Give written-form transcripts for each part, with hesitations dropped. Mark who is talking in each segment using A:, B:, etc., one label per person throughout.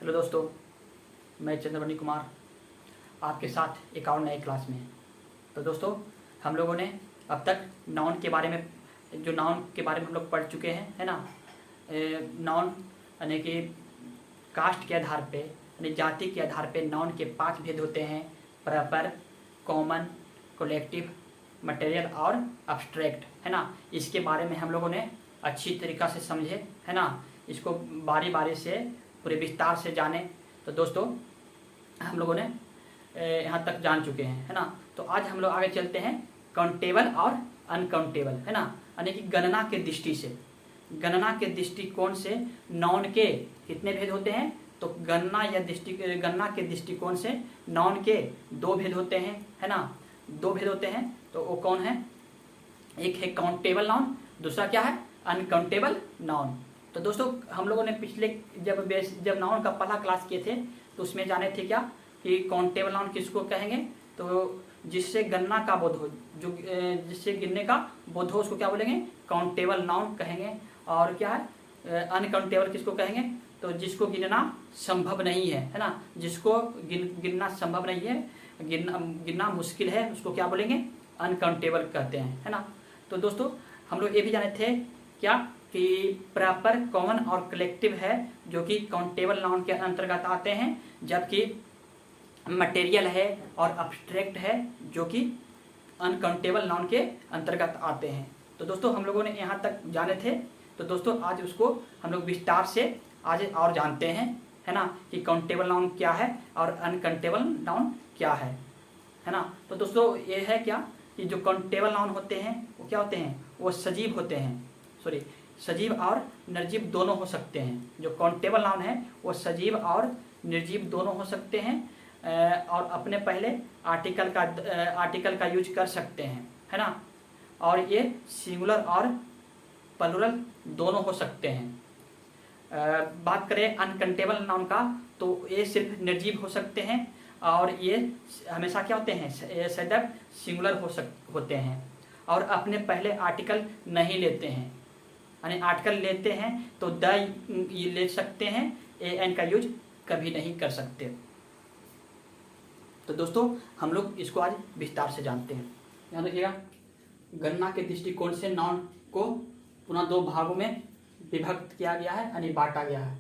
A: Hello दोस्तों, मैं चंद्रमणि कुमार आपके साथ एक और नए क्लास में। तो दोस्तों, हम लोगों ने अब तक नाउन के बारे में हम लोग पढ़ चुके हैं, है ना। नाउन यानी कि कास्ट के आधार पे यानी जाति के आधार पे नाउन के 5 भेद होते हैं: प्रॉपर, कॉमन, कलेक्टिव, मटेरियल और अब्स्ट्रैक्ट, है ना। इसके बारे में हम लोगों ने अच्छी तरीक़ा से समझे, है ना। इसको बारी बारी से पूरे विस्तार से जाने। तो दोस्तों, हम लोगों ने यहाँ तक जान चुके हैं, है ना। तो आज हम लोग आगे चलते हैं काउंटेबल और अनकाउंटेबल, है ना। यानी कि गणना के दृष्टिकोण से नाउन के कितने भेद होते हैं। तो गणना के दृष्टिकोण से नाउन के 2 भेद होते हैं, है ना। 2 भेद होते हैं। तो वो कौन है? एक है काउंटेबल नाउन, दूसरा क्या है? Uncountable noun. तो दोस्तों, हम लोगों ने पिछले जब नाउन का पहला क्लास किए थे तो उसमें जाने थे क्या कि काउंटेबल नाउन किसको कहेंगे। तो जिससे गणना का बोध हो, जिससे गिनने का बोध हो, उसको क्या बोलेंगे? काउंटेबल नाउन कहेंगे। और क्या है? अनकाउंटेबल किसको कहेंगे? तो जिसको गिनना संभव नहीं है ना। जिसको गिनना संभव नहीं है, गिनना मुश्किल है, उसको क्या बोलेंगे? अनकाउंटेबल कहते हैं, है ना। तो दोस्तों, हम लोग ये भी जाने थे क्या कि प्रॉपर, कॉमन और कलेक्टिव है जो कि काउंटेबल नाउन के अंतर्गत आते हैं, जबकि मटेरियल है और अब्स्ट्रैक्ट है जो कि अनकाउंटेबल नाउन के अंतर्गत आते हैं। तो दोस्तों, हम लोगों ने यहाँ तक जाने थे। तो दोस्तों, आज उसको हम लोग विस्तार से आज और जानते हैं, है ना, कि काउंटेबल नाउन क्या है और अनकाउंटेबल नाउन क्या है ना। तो दोस्तों, ये है क्या कि जो काउंटेबल नाउन होते हैं वो क्या होते हैं? वो सजीव होते हैं, सजीव और निर्जीव दोनों हो सकते हैं। जो काउंटेबल नाउन है वो सजीव और निर्जीव दोनों हो सकते हैं और अपने पहले आर्टिकल का यूज कर सकते हैं, है ना। और ये सिंगुलर और प्लूरल दोनों हो सकते हैं। बात करें अनकाउंटेबल नाउन का, तो ये सिर्फ निर्जीव हो सकते हैं और ये हमेशा क्या होते हैं? सदैव सिंगुलर होते हैं और अपने पहले आर्टिकल नहीं लेते हैं। यानी आर्टिकल लेते हैं तो द ले सकते हैं, एन का यूज कभी नहीं कर सकते। तो दोस्तों, हम लोग इसको आज विस्तार से जानते हैं। ध्यान रखिएगा, गणना के दृष्टिकोण से नाउन को पुनः 2 भागों में विभक्त किया गया है, यानी बांटा गया है।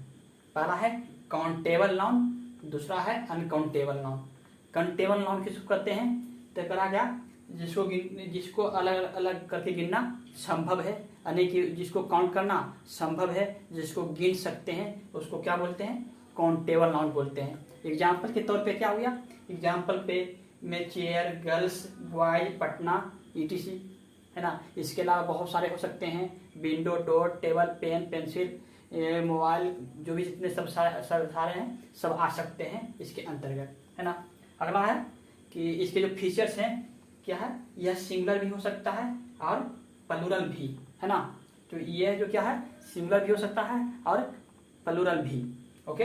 A: पहला है काउंटेबल नाउन, दूसरा है अनकाउंटेबल नाउन। काउंटेबल नाउन किसको कहते हैं? तो कहा गया जिसको अलग अलग करके गिनना संभव है, यानी कि जिसको काउंट करना संभव है, जिसको गिन सकते हैं, उसको क्या बोलते हैं? काउंटेबल नाउन बोलते हैं। एग्जाम्पल के तौर पे क्या हो गया? एग्जाम्पल पे में chair, girls, boys, Patna, ETC, है ना। इसके अलावा बहुत सारे हो सकते हैं: window, door, table, pen, pencil, mobile, जो भी जितने सब सारे हैं सब आ सकते हैं इसके अंतर्गत, है ना। अगला है कि इसके जो फीचर्स हैं क्या है? यह सिंगुलर भी हो सकता है और प्लूरल भी, है ना। तो ये जो क्या है? सिंगुलर भी हो सकता है और प्लूरल भी। ओके।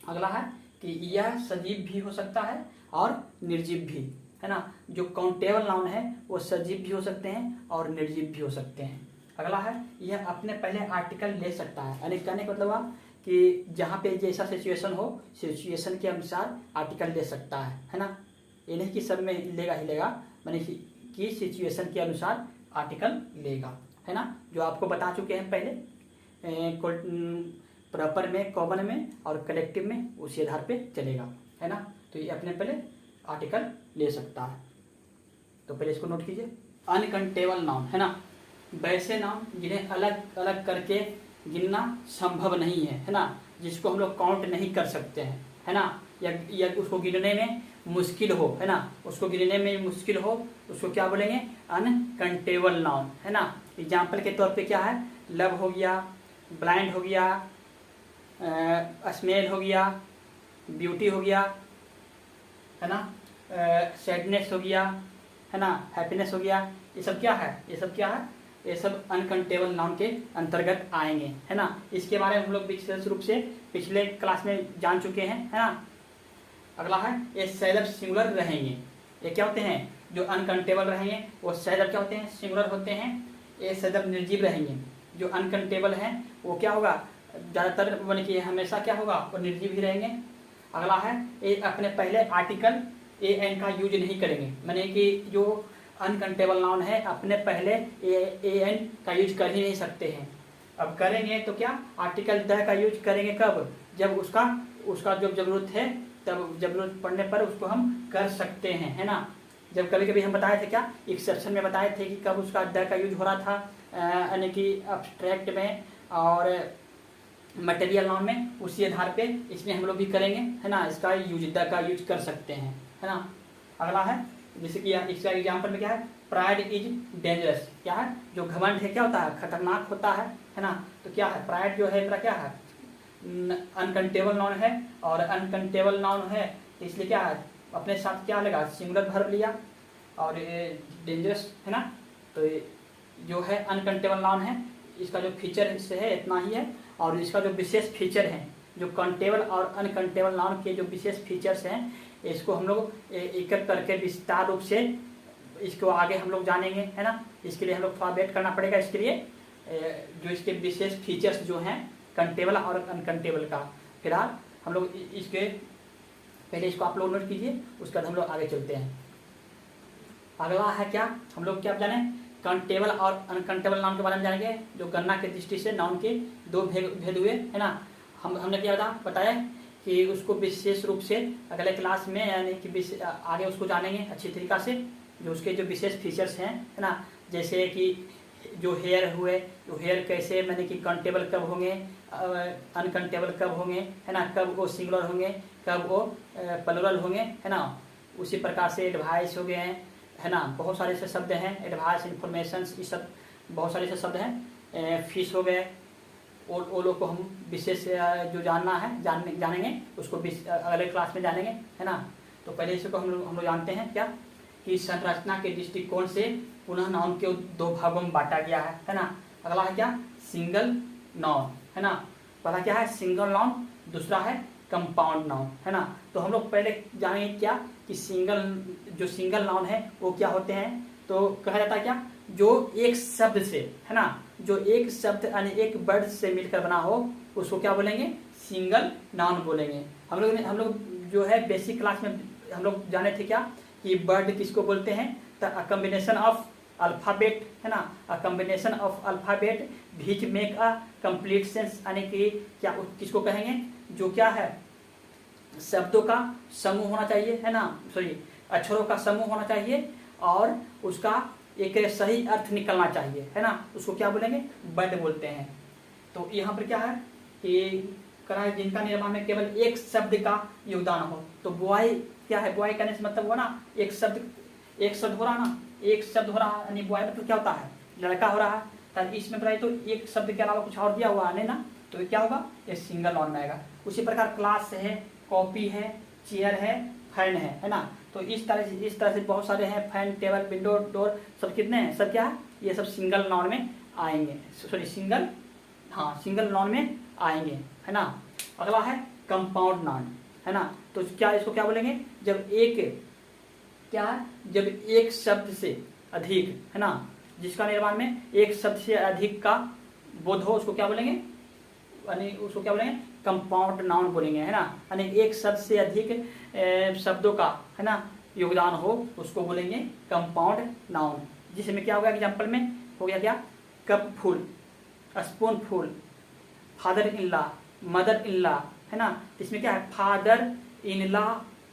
A: अगला है कि यह सजीव भी हो सकता है और निर्जीव भी, है ना। जो काउंटेबल नाउन है वो सजीव भी हो सकते हैं और निर्जीव भी हो सकते हैं। अगला है यह अपने पहले आर्टिकल ले सकता है, यानी कहने का मतलब कि जहाँ पे जैसा सिचुएशन हो, सिचुएशन के अनुसार आर्टिकल ले सकता है ना। ये नहीं कि सब में लेगा ही लेगा, माने कि सिचुएशन के अनुसार आर्टिकल लेगा, है ना। जो आपको बता चुके हैं पहले, प्रॉपर में, कॉमन में और कलेक्टिव में उसी आधार पे चलेगा, है ना। तो ये अपने पहले आर्टिकल ले सकता है। तो पहले इसको नोट कीजिए। अनकाउंटेबल नाउन, है ना, वैसे नाउन जिन्हें अलग अलग करके गिनना संभव नहीं है ना, जिसको हम लोग काउंट नहीं कर सकते हैं, है ना, या उसको गिनने में मुश्किल हो, है ना, उसको गिनने में मुश्किल हो, उसको क्या बोलेंगे? अनकाउंटेबल नाउन, है ना। एग्जाम्पल के तौर पे क्या है? लव हो गया, ब्लाइंड हो गया, स्मेल हो गया, ब्यूटी हो गया, है ना, सैडनेस हो गया, है ना, हैप्पीनेस हो गया। ये सब क्या है? ये सब अनकाउंटेबल नाउन के अंतर्गत आएंगे, है ना। इसके बारे में हम लोग विशेष रूप से पिछले क्लास में जान चुके हैं, है ना। अगला है ये सदैव सिंगुलर रहेंगे। ये क्या होते हैं? जो अनकाउंटेबल रहेंगे वो सदैव क्या होते हैं? सिंगुलर होते हैं। ये सदैव निर्जीव रहेंगे। जो अनकाउंटेबल हैं वो क्या होगा? ज़्यादातर माने कि हमेशा क्या होगा, वो निर्जीव ही रहेंगे। अगला है ये अपने पहले आर्टिकल ए एन का यूज नहीं करेंगे, माने कि जो अनकाउंटेबल नाउन है अपने पहले ए एन का यूज कर ही नहीं सकते हैं। अब करेंगे तो क्या, आर्टिकल द का यूज करेंगे कब, जब उसका जब जरूरत है, तब जरूरत पड़ने पर उसको हम कर सकते हैं, है ना। जब कभी कभी हम बताए थे क्या, एक्सेप्शन में बताए थे कि कब उसका द का यूज हो रहा था, यानी कि अब्स्ट्रैक्ट में और मटेरियल नाउन में, उसी आधार पे इसमें हम लोग भी करेंगे, है ना। इसका यूज द का यूज कर सकते हैं, है ना। अगला है जैसे कि इसका एग्जाम्पल में क्या है, प्राइड इज डेंजरस, क्या है, जो घमंड है क्या होता है, खतरनाक होता है ना। तो क्या है, प्राइड जो है क्या है, अनकंटेबल नाउन है, और अनकंटेबल नाउन है इसलिए क्या है, अपने साथ क्या लगा, सिंगुलर वर्ब लिया, और डेंजरस है ना। तो जो है अनकंटेबल नाउन है, इसका जो फीचर इससे है इतना ही है, और इसका जो विशेष फीचर है, जो कंटेबल और अनकंटेबल नाउन के जो विशेष फीचर्स हैं, इसको हम लोग एक एक करके विस्तार रूप से इसको आगे हम लोग जानेंगे, है ना। इसके लिए हम लोग थोड़ा वेट करना पड़ेगा, इसके लिए जो इसके विशेष फीचर्स जो हैं कंटेबल और अनकंटेबल का, फिलहाल हम लोग इसके पहले इसको आप लोग नोट कीजिए, उसके बाद हम लोग आगे चलते हैं। अगला है क्या, हम लोग क्या जाने, कंटेबल और अनकंटेबल नाउन के बारे में जानेंगे, जो गणना की दृष्टि से नाउन के दो भेद हुए, है ना। हमने क्या बताया कि उसको विशेष रूप से अगले क्लास में, यानी कि आगे उसको जानेंगे अच्छी तरीका से, जो उसके जो विशेष फीचर्स हैं, है ना। जैसे कि जो हेयर हुए, जो हेयर कैसे माने कि कंटेबल कब होंगे, अनकंटेबल कब होंगे, है ना, कब वो सिंगुलर होंगे, कब वो प्लुरल होंगे, है ना। उसी प्रकार से एडवाइस हो गए हैं, है ना, बहुत सारे ऐसे शब्द हैं, एडवाइस, इन्फॉर्मेशन, ये सब बहुत सारे ऐसे शब्द हैं। फीस हो गए, वो लोग को हम विशेष जो जानना है जानेंगे, उसको अगले क्लास में जानेंगे, है ना। तो पहले इसको हम लोग जानते हैं क्या, कि संरचना के दृष्टिकोण से पुनः नाउन के दो भागों में बांटा गया है ना। अगला है क्या, सिंगल नाउन, है ना। पहला क्या है, सिंगल नाउन, दूसरा है कंपाउंड नाउन, है ना। तो हम लोग पहले जानेंगे क्या, कि जो सिंगल नाउन है वो क्या होते हैं। तो कहा जाता है क्या, जो एक शब्द से, है ना, जो एक शब्द यानी एक वर्ड से मिलकर बना हो, उसको क्या बोलेंगे, सिंगल नाउन बोलेंगे। हम लोग जो है बेसिक क्लास में हम लोग जाने थे क्या, कि वर्ड किसको बोलते हैं, तो अ कॉम्बिनेशन ऑफ अल्फाबेट, है ना, a combination of alphabet which make a complete sense, यानी कि क्या किसको कहेंगे, जो क्या है, शब्दों का समूह होना चाहिए, है ना, सॉरी अक्षरों का समूह होना चाहिए, और उसका एक सही अर्थ निकलना चाहिए, है ना, उसको क्या बोलेंगे, वर्ड बोलते हैं। तो यहाँ पर क्या है कि करा है, जिनका निर्माण में केवल एक शब्द का योगदान हो। तो बॉय क्या है, बॉय कहने से मतलब हुआ ना, एक शब्द हो रहा ना, एक शब्द हो रहा, यानी बॉय मतलब क्या होता है, लड़का हो रहा है। तो इसमें बताइए तो एक शब्द के अलावा कुछ और दिया हुआ है ना, तो क्या होगा, ये सिंगल नाउन में आएगा। उसी प्रकार क्लास है, कॉपी है, चेयर है, फैन है ना। तो इस तरह से बहुत सारे हैं, फैन, टेबल, विंडो, डोर, सब कितने हैं, सब क्या है, ये सब सिंगल नाउन में आएंगे, सॉरी सिंगल नाउन में आएंगे, है ना। अगला है कंपाउंड नाउन, है ना। तो क्या इसको क्या बोलेंगे, जब एक शब्द से अधिक, है ना, जिसका निर्माण में एक शब्द से अधिक का बोध हो, उसको क्या बोलेंगे, यानी उसको क्या बोलेंगे, कंपाउंड नाउन बोलेंगे, है ना। यानी एक शब्द से अधिक शब्दों का, है ना, योगदान हो, उसको बोलेंगे कंपाउंड नाउन। जिसमें क्या होगा, एग्जाम्पल में हो गया क्या, cup full, spoon full, father in law, mother in law, है ना। इसमें क्या है, फादर इन लॉ,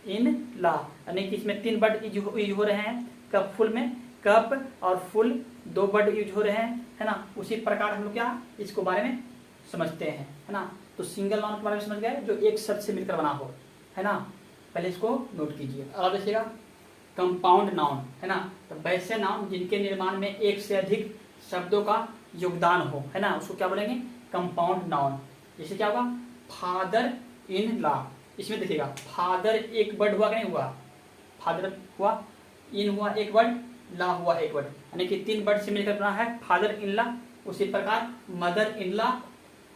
A: यानी कि इसमें 3 वर्ड यूज हो रहे हैं। कप फुल में कप और फुल 2 वर्ड यूज हो रहे हैं, है ना। उसी प्रकार हम लोग क्या इसको बारे में समझते हैं, है ना। तो सिंगल नाउन के बारे में समझ गए, जो एक शब्द से मिलकर बना हो, है ना। पहले इसको नोट कीजिए। अब देखिएगा कंपाउंड नाउन, है ना। तो वैसे नाउन जिनके निर्माण में एक से अधिक शब्दों का योगदान हो, है ना, उसको क्या बोलेंगे, कंपाउंड नाउन। जैसे क्या होगा, फादर इन लॉ, इसमें देखिएगा फादर एक वर्ड हुआ कि नहीं हुआ, फादर हुआ, इन हुआ एक वर्ड, लॉ हुआ एक वर्ड, यानी कि 3 वर्ड से मिलकर बना है फादर इन लॉ। उसी प्रकार मदर इन लॉ।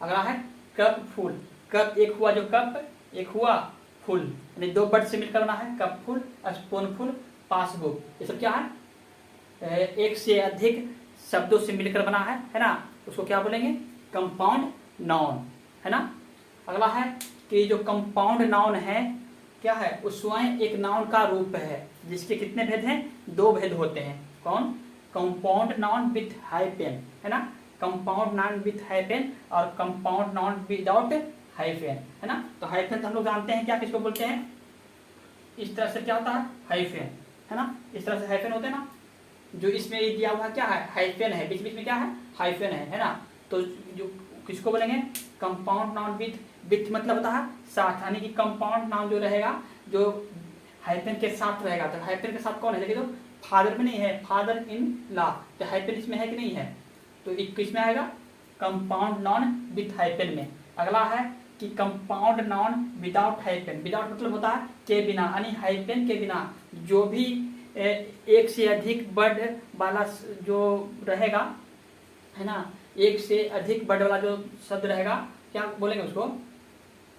A: अगला है कप फुल, कप एक हुआ जो कप, एक हुआ फुल, यानी 2 वर्ड से मिलकर बना है, cup full, spoon full, passbook. ये सब क्या है, एक से अधिक शब्दों से मिलकर बना है ना, उसको क्या बोलेंगे, कंपाउंड नाउन। है ना। अगला है कि जो कंपाउंड नाउन है क्या है, वो स्वयं एक नाउन का रूप है जिसके कितने भेद हैं, 2 भेद होते हैं। कौन, कंपाउंड नाउन विथ हाइफेन, है ना, कंपाउंड नाउन विथ हाइफेन और कंपाउंड नाउन विदाउट हाइफेन, है ना। तो हाइफेन तो हम लोग जानते हैं क्या, किसको बोलते हैं, इस तरह से क्या होता है हाइफेन, है ना, इस तरह से हाइफेन होते हैं ना। जो इसमें दिया हुआ क्या है, हाइफेन है, बीच बीच में क्या है, हाइफेन है ना। तो जो किसको बोलेंगे, कंपाउंड नाउन विथ मतलब होता है साथ, यानी कि कंपाउंड नाउन जो रहेगा जो हाइफेन के साथ रहेगा। तो हाइफेन के साथ कौन है, देखिए तो फादर में नहीं है, फादर इन लॉ, तो हाइफेन इसमें है कि नहीं है, तो किसमें आएगा, कंपाउंड नाउन विथ हाइफेन में। अगला है कि compound noun without hyphen, without मतलब होता है के बिना, यानी हाइफेन के बिना जो भी एक से अधिक वर्ड वाला जो रहेगा, है ना, एक से अधिक वर्ड वाला जो शब्द रहेगा क्या बोलेंगे उसको,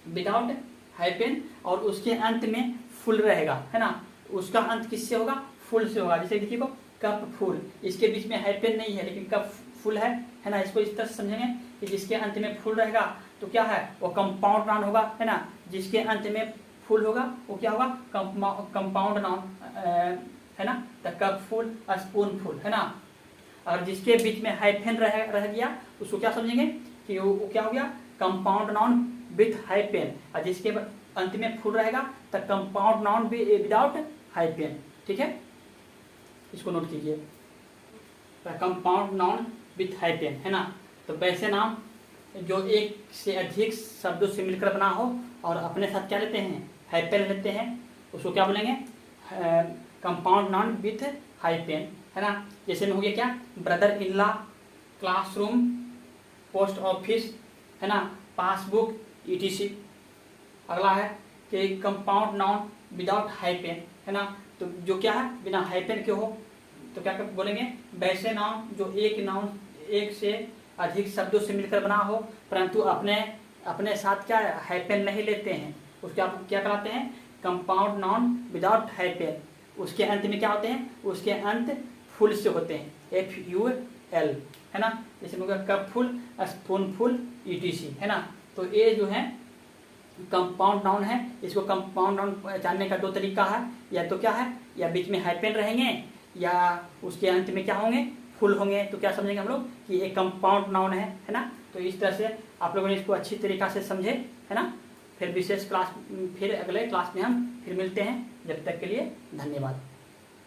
A: विदाउट हाइफेन, और उसके अंत में फुल रहेगा, है ना। उसका अंत किससे होगा, फुल से होगा। जैसे देखिए कप फुल, इसके बीच में हाइफेन नहीं है लेकिन कप फुल है ना। इसको इस तरह से समझेंगे कि जिसके अंत में फुल रहेगा तो क्या है, वो कंपाउंड नाउन होगा, है ना। जिसके अंत में फुल होगा वो क्या होगा, कंपाउंड नाउन, है ना। The cup full, spoon full, है ना। और जिसके बीच में हाइफेन रह गया उसको क्या समझेंगे कि वो क्या हो गया, कंपाउंड नाउन विथ हाइफेन, और जिसके अंत में फुल रहेगा तो कंपाउंड नाउन विदाउट हाइफेन। ठीक है, इसको नोट कीजिए, कंपाउंड नाउन विथ हाइफेन, है ना। तो वैसे नाम जो एक से अधिक शब्दों से मिलकर बना हो और अपने साथ क्या लेते हैं, हाइफेन लेते हैं, उसको क्या बोलेंगे, कंपाउंड नाउन विथ हाइफेन, है ना। जैसे में हो गया क्या, brother in law, classroom, post office, है ना, पासबुक, etc। अगला है कि कंपाउंड नाउन विदाउट हाइफेन, है ना। तो जो क्या है, बिना हाइफेन के हो तो क्या बोलेंगे, वैसे नाउन जो एक से अधिक शब्दों से मिलकर बना हो परंतु अपने साथ क्या हाइफेन नहीं लेते हैं, उसके आप क्या कहलाते हैं, कंपाउंड नाउन विदाउट हाइफेन। उसके अंत में क्या होते हैं, उसके अंत फुल से होते हैं, FUL, है ना। जैसे cup full, spoon full, etc, है ना। तो ये जो है कंपाउंड नाउन है। इसको कंपाउंड नाउन जानने का 2 तरीका है, या तो क्या है, या बीच में हाइफेन रहेंगे या उसके अंत में क्या होंगे, फुल होंगे, तो क्या समझेंगे हम लोग कि एक कंपाउंड नाउन है ना। तो इस तरह से आप लोगों ने इसको अच्छी तरीका से समझे, है ना। फिर विशेष क्लास, फिर अगले क्लास में हम फिर मिलते हैं, जब तक के लिए धन्यवाद।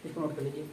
A: इसको नोट कर लीजिए।